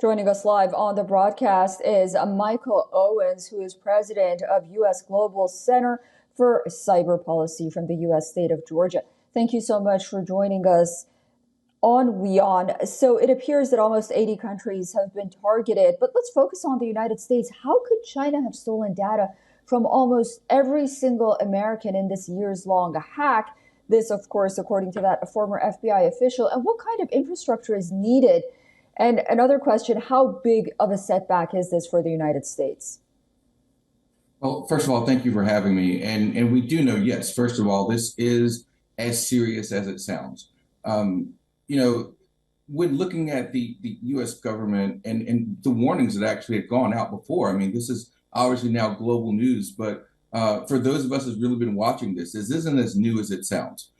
Joining us live on the broadcast is Michael Owens, who is president of U.S. Global Center for Cyber Policy from the U.S. state of Georgia. Thank you so much for joining us on WION. So it appears that almost 80 countries have been targeted, but let's focus on the United States. How could China have stolen data from almost every single American in this years-long hack? This, of course, according to that former FBI official. And what kind of infrastructure is needed? And another question, how big of a setback is this for the United States? Well, first of all, thank you for having me. And we do know, yes, first of all, this is as serious as it sounds. You know, when looking at the U.S. government and the warnings that actually had gone out before, I mean, this is obviously now global news, but for those of us who've really been watching this isn't as new as it sounds.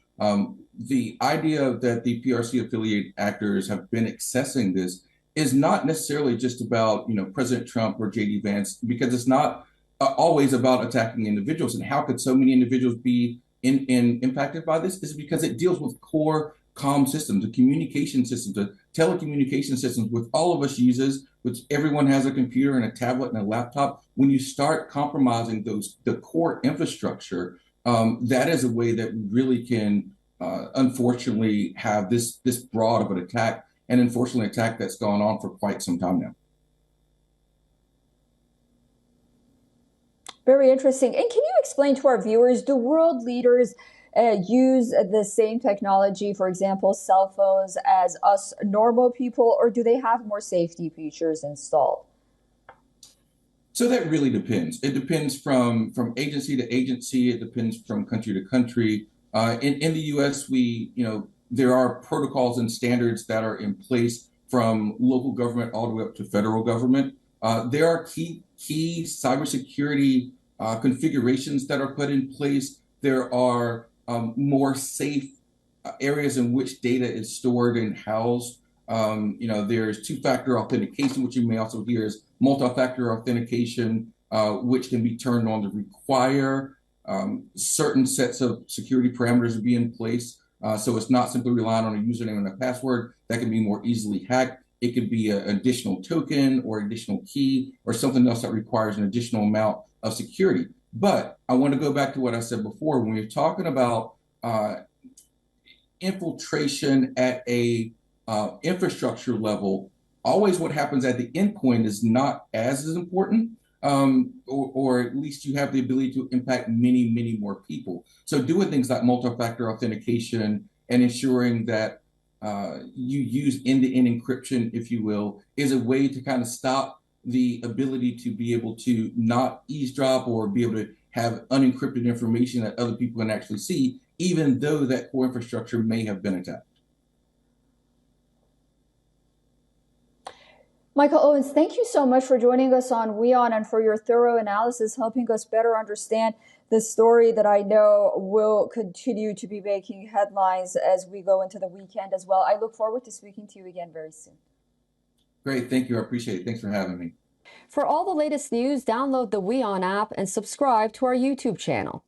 The idea that the PRC affiliate actors have been accessing this is not necessarily just about, President Trump or J.D. Vance, because it's not always about attacking individuals. And how could so many individuals be impacted by this? Is because it deals with core comm systems, the communication systems, the telecommunication systems, which all of us uses, which everyone has a computer and a tablet and a laptop. When you start compromising the core infrastructure, that is a way that we really can, unfortunately, have this broad of an attack, and unfortunately, attack that's gone on for quite some time now. Very interesting. And can you explain to our viewers, do world leaders use the same technology, for example, cell phones, as us normal people, or do they have more safety features installed? So that really depends. It depends from agency to agency. It depends from country to country. In the U.S., there are protocols and standards that are in place from local government all the way up to federal government. There are key cybersecurity configurations that are put in place. There are more safe areas in which data is stored and housed. There's two-factor authentication, which you may also hear is multi-factor authentication, which can be turned on to require certain sets of security parameters to be in place. So it's not simply relying on a username and a password that can be more easily hacked. It could be an additional token or additional key or something else that requires an additional amount of security. But I want to go back to what I said before. When you're talking about infiltration at a infrastructure level, always what happens at the endpoint is not as important, or at least you have the ability to impact many, many more people. So doing things like multi-factor authentication and ensuring that you use end-to-end encryption, if you will, is a way to kind of stop the ability to be able to not eavesdrop or be able to have unencrypted information that other people can actually see, even though that core infrastructure may have been attacked. Michael Owens, thank you so much for joining us on WION and for your thorough analysis, helping us better understand this story that I know will continue to be making headlines as we go into the weekend as well. I look forward to speaking to you again very soon. Great. Thank you. I appreciate it. Thanks for having me. For all the latest news, download the WION app and subscribe to our YouTube channel.